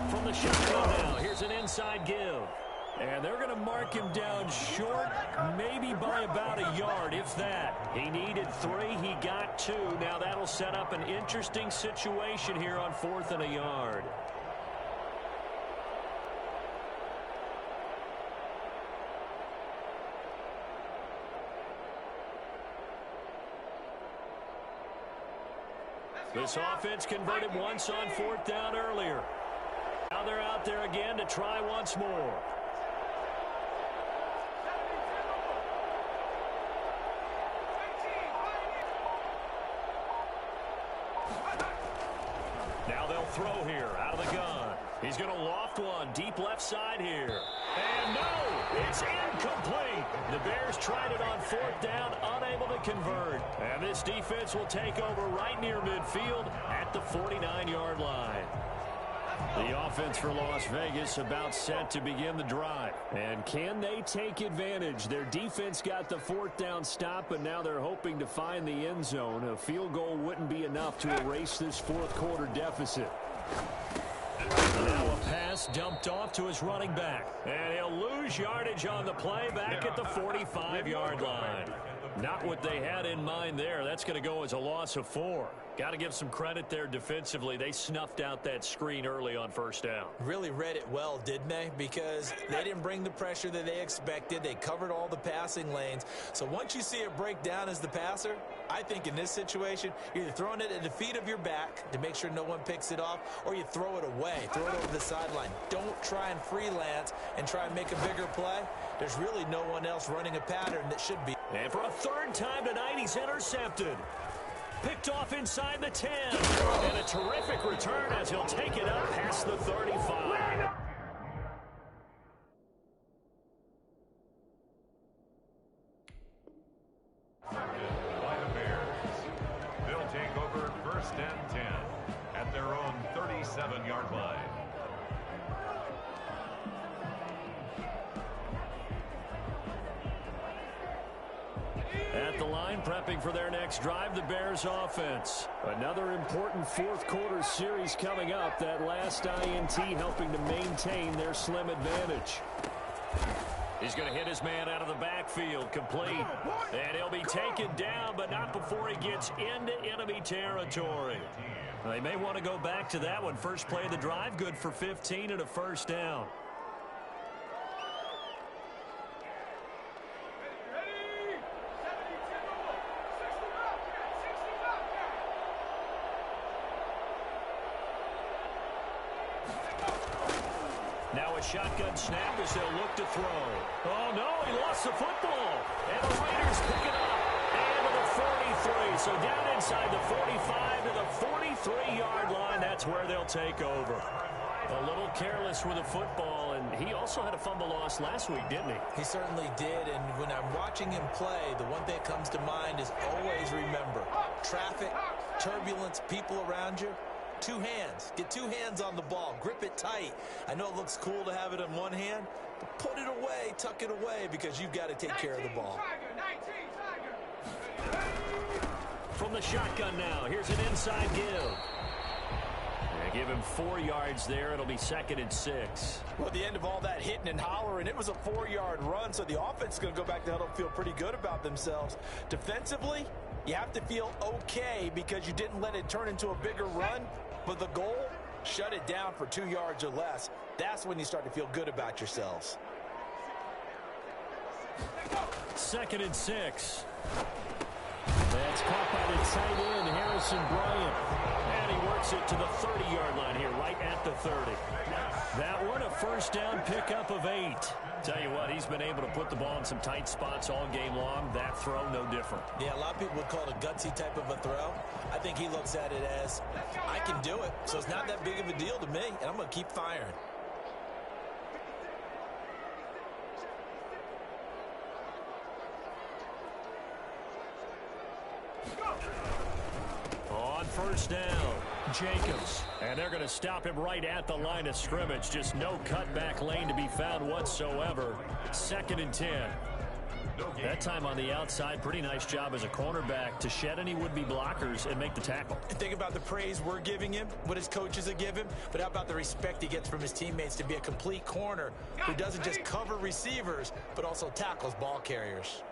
Speaker 2: From the shotgun now, here's an inside give. And they're going to mark him down short, maybe by about a yard, if that. He needed 3. He got 2. Now that'll set up an interesting situation here on 4th and a yard. This offense converted once on 4th down earlier. Now they're out there again to try once more. Now they'll throw here out of the gun. He's going to loft one deep left side here. And no, it's incomplete. The Bears tried it on 4th down, unable to convert. And this defense will take over right near midfield at the 49-yard line. The offense for Las Vegas about set to begin the drive. And can they take advantage? Their defense got the 4th down stop, but now they're hoping to find the end zone. A field goal wouldn't be enough to erase this 4th quarter deficit. Now a pass dumped off to his running back. And he'll lose yardage on the play back at the 45-yard line. Not what they had in mind there. That's going to go as a loss of 4. Got to give some credit there defensively. They snuffed out that screen early on 1st down.
Speaker 4: Really read it well, didn't they? Because they didn't bring the pressure that they expected. They covered all the passing lanes. So once you see it break down as the passer, I think in this situation, you're either throwing it at the feet of your back to make sure no one picks it off, or you throw it away, throw it over the sideline. Don't try and freelance and try and make a bigger play. There's really no one else running a pattern that should be.
Speaker 2: And for a 3rd time tonight, he's intercepted. Picked off inside the 10. And a terrific return as he'll take it up past the 35.
Speaker 3: By the Bears. They'll take over 1st and 10 at their own 37-yard line.
Speaker 2: At the line, prepping for their next drive, the Bears offense. Another important 4th quarter series coming up. That last INT helping to maintain their slim advantage. He's going to hit his man out of the backfield, complete. And he'll be taken down, but not before he gets into enemy territory. They may want to go back to that one. First play of the drive, good for 15 and a 1st down. Now a shotgun snap as they'll look to throw. Oh, no, he lost the football. And the Raiders pick it up. And to the 43. So down inside the 45 to the 43-yard line. That's where they'll take over. A little careless with the football, and he also had a fumble loss last week, didn't he?
Speaker 4: He certainly did, and when I'm watching him play, the one thing that comes to mind is always remember, traffic, turbulence, people around you. 2 hands. Get 2 hands on the ball. Grip it tight. I know it looks cool to have it in one hand, but put it away, tuck it away, because you've got to take care of the ball.
Speaker 2: From the shotgun now, here's an inside give. They give him 4 yards there. It'll be 2nd and 6.
Speaker 4: Well, at the end of all that hitting and hollering, it was a 4-yard run, so the offense is going to go back to huddle and feel pretty good about themselves. Defensively, you have to feel okay because you didn't let it turn into a bigger run. But the goal, shut it down for 2 yards or less. That's when you start to feel good about yourselves.
Speaker 2: 2nd and 6. That's caught by the tight end, Harrison Bryant. And he works it to the 30-yard line here, right at the 30. That one, a first down pickup of 8. Tell you what, he's been able to put the ball in some tight spots all game long. That throw, no different.
Speaker 4: Yeah, a lot of people would call it a gutsy type of a throw. I think he looks at it as, I can do it, so it's not that big of a deal to me, and I'm going to keep firing.
Speaker 2: On first down, Jacobs. And they're going to stop him right at the line of scrimmage. Just no cutback lane to be found whatsoever. 2nd and 10. That time on the outside, pretty nice job as a cornerback to shed any would-be blockers and make the tackle.
Speaker 4: Think about the praise we're giving him, what his coaches are giving, but how about the respect he gets from his teammates to be a complete corner who doesn't just cover receivers, but also tackles ball carriers.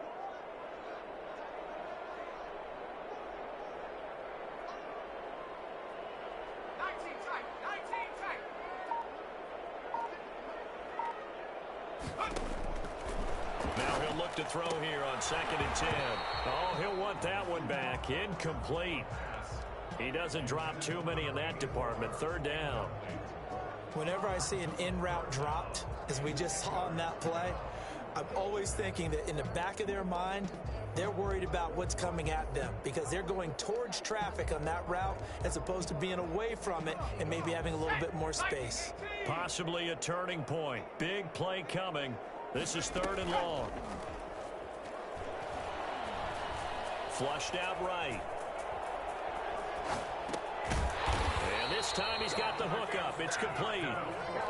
Speaker 2: Now he'll look to throw here on 2nd and 10. Oh, he'll want that one back. Incomplete. He doesn't drop too many in that department. 3rd down.
Speaker 4: Whenever I see an in-route dropped, as we just saw on that play, I'm always thinking that in the back of their mind, they're worried about what's coming at them because they're going towards traffic on that route as opposed to being away from it and maybe having a little bit more space.
Speaker 2: Possibly a turning point. Big play coming. This is 3rd and long. Flushed out right. And this time he's got the hook up. It's complete.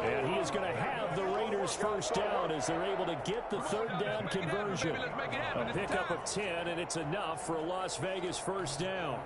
Speaker 2: And he is going to have the Raiders first down as they're able to get the 3rd down conversion. A pickup of 10, and it's enough for a Las Vegas first down.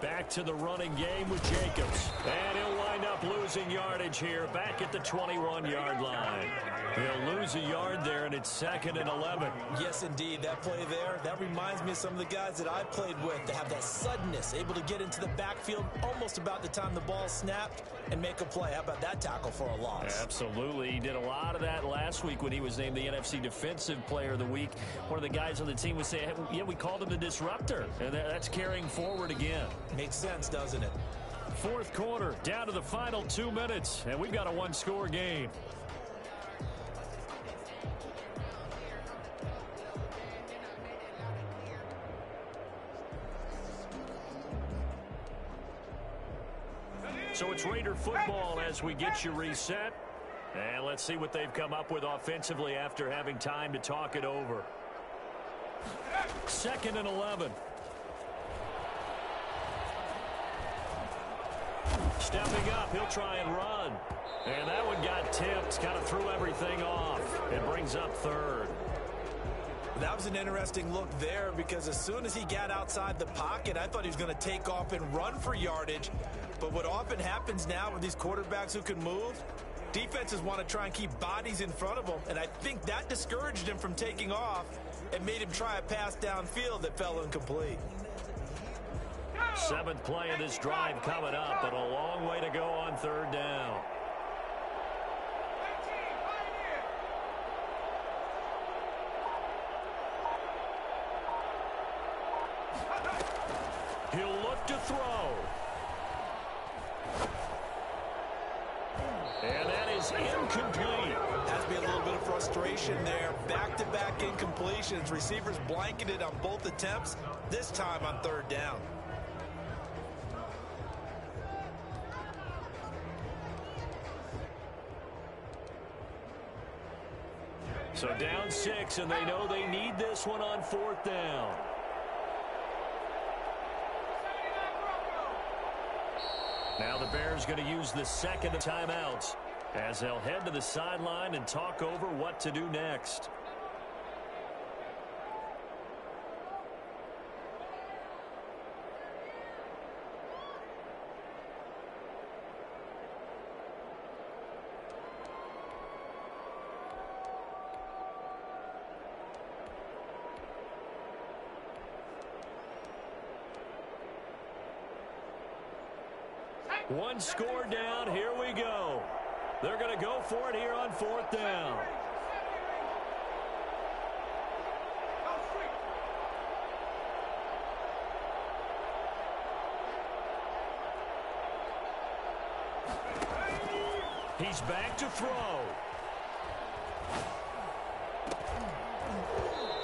Speaker 2: Back to the running game with Jacobs. And he'll wind up losing yardage here back at the 21-yard line. He'll lose a yard there, and it's 2nd and 11.
Speaker 4: Yes, indeed. That play there, that reminds me of some of the guys that I played with that have that suddenness, able to get into the backfield almost about the time the ball snapped and make a play. How about that tackle for a loss?
Speaker 2: Absolutely. He did a lot of that last week when he was named the NFC Defensive Player of the Week. One of the guys on the team would say, hey, yeah, we called him the disruptor. And that's carrying forward again.
Speaker 4: Makes sense, doesn't it?
Speaker 2: 4th quarter, down to the final 2 minutes, and we've got a one-score game. So it's Raider football as we get you reset. And let's see what they've come up with offensively after having time to talk it over. 2nd and 11. Stepping up, he'll try and run. And that one got tipped, kind of threw everything off. It brings up 3rd.
Speaker 4: That was an interesting look there because as soon as he got outside the pocket, I thought he was going to take off and run for yardage. But what often happens now with these quarterbacks who can move, defenses want to try and keep bodies in front of them, and I think that discouraged him from taking off and made him try a pass downfield that fell incomplete.
Speaker 2: 7th play of this drive coming up, but a long way to go on 3rd down. He'll look to throw. And that is incomplete.
Speaker 4: Has to be a little bit of frustration there. Back-to-back incompletions. Receivers blanketed on both attempts, this time on 3rd down.
Speaker 2: So down 6, and they know they need this one on 4th down. Now the Bears going to use the 2nd of timeouts as they'll head to the sideline and talk over what to do next. One score down. Here we go. They're going to go for it here on 4th down. He's back to throw.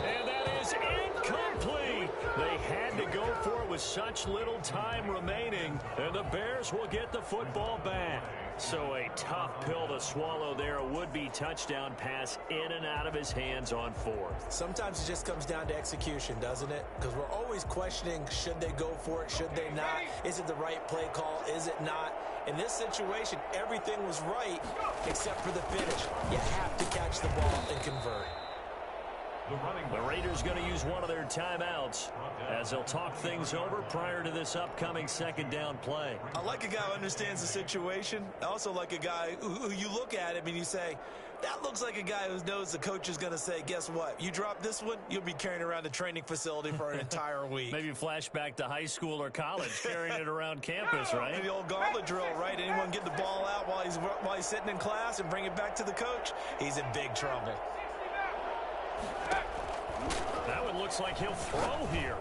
Speaker 2: And that is incomplete. They had to go for it with such little time remaining, and the Bears will get the football back. So a tough pill to swallow there. A would-be touchdown pass in and out of his hands on 4th.
Speaker 4: Sometimes it just comes down to execution, doesn't it? Because we're always questioning, should they go for it, should they not? Is it the right play call, is it not? In this situation, everything was right except for the finish. You have to catch the ball and convert.
Speaker 2: The Raiders going to use one of their timeouts as they'll talk things over prior to this upcoming 2nd down play.
Speaker 4: I like a guy who understands the situation. I also like a guy who you look at him and you say, that looks like a guy who knows the coach is going to say, guess what? You drop this one, you'll be carrying around the training facility for an entire week.
Speaker 2: Maybe flashback to high school or college, carrying it around campus, right?
Speaker 4: The old gauntlet drill, right? Anyone get the ball out while he's sitting in class and bring it back to the coach? He's in big trouble.
Speaker 2: That one looks like he'll throw here.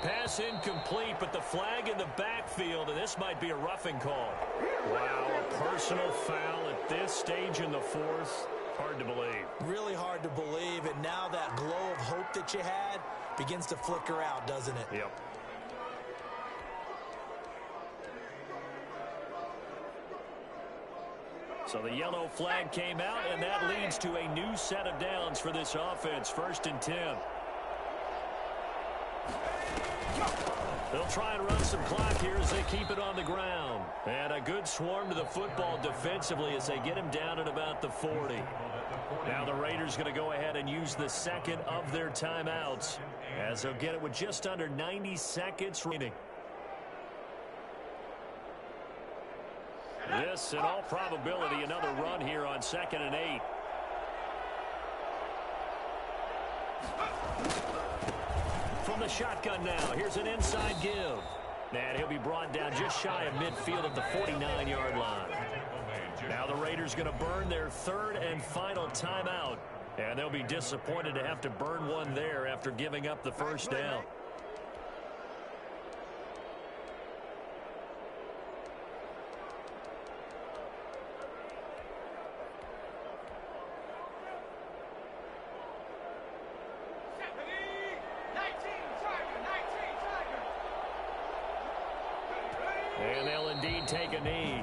Speaker 2: Pass incomplete, but the flag in the backfield, and this might be a roughing call. Wow, a personal foul at this stage in the 4th. Hard to believe. Really hard to believe, and now that glow of hope that you had begins to flicker out, doesn't it? Yep. So the yellow flag came out, and that leads to a new set of downs for this offense. 1st and 10. They'll try and run some clock here as they keep it on the ground. And a good swarm to the football defensively as they get him down at about the 40. Now the Raiders going to go ahead and use the 2nd of their timeouts as they'll get it with just under 90 seconds remaining. This, in all probability, another run here on 2nd and 8. From the shotgun now, here's an inside give. And he'll be brought down just shy of midfield at the 49-yard line. Now the Raiders going to burn their 3rd and final timeout. And they'll be disappointed to have to burn one there after giving up the 1st down. And they'll indeed take a knee.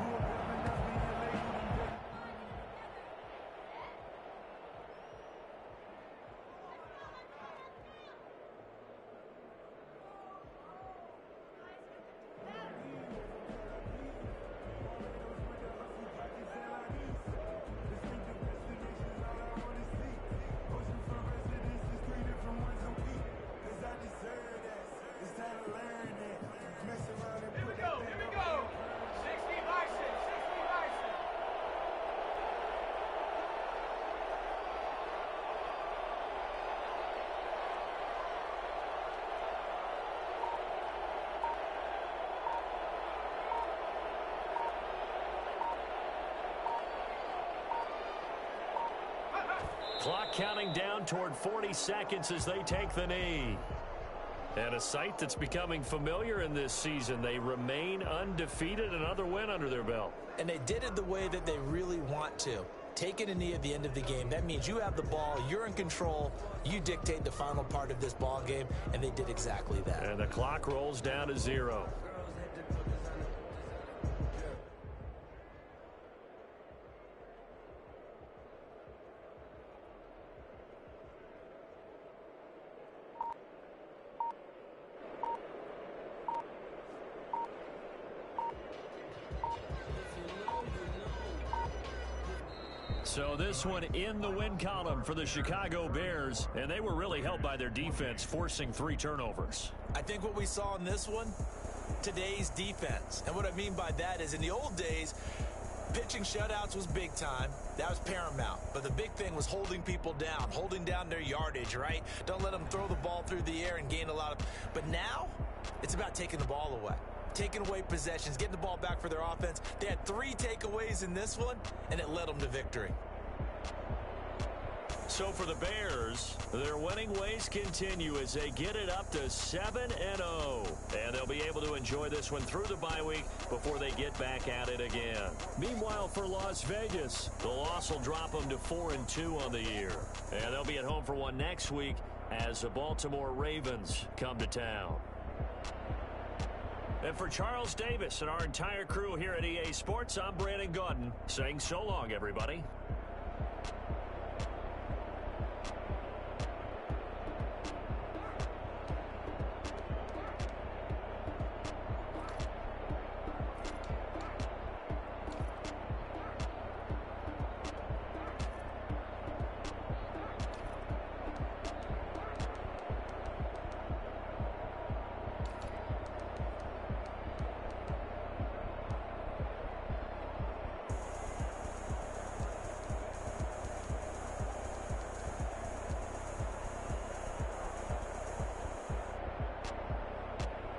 Speaker 2: Clock counting down toward 40 seconds as they take the knee. And a sight that's becoming familiar in this season. They remain undefeated, another win under their belt. And they did it the way that they really want to. Taking a knee at the end of the game, that means you have the ball, you're in control, you dictate the final part of this ball game, and they did exactly that. And the clock rolls down to 0. So this one in the win column for the Chicago Bears, and they were really helped by their defense, forcing 3 turnovers. I think what we saw in this one, today's defense. And what I mean by that is in the old days, pitching shutouts was big time. That was paramount. But the big thing was holding people down, holding down their yardage, right? Don't let them throw the ball through the air and gain a lot of... But now, it's about taking the ball away.
Speaker 4: taking away possessions, getting the ball back for their offense. They had 3 takeaways in this one, and it led them to victory.
Speaker 2: So for the Bears, their winning ways continue as they get it up to 7-0. And they'll be able to enjoy this one through the bye week before they get back at it again. Meanwhile, for Las Vegas, the loss will drop them to 4-2 on the year. And they'll be at home for one next week as the Baltimore Ravens come to town. And for Charles Davis and our entire crew here at EA Sports, I'm Brandon Gaudin saying so long, everybody.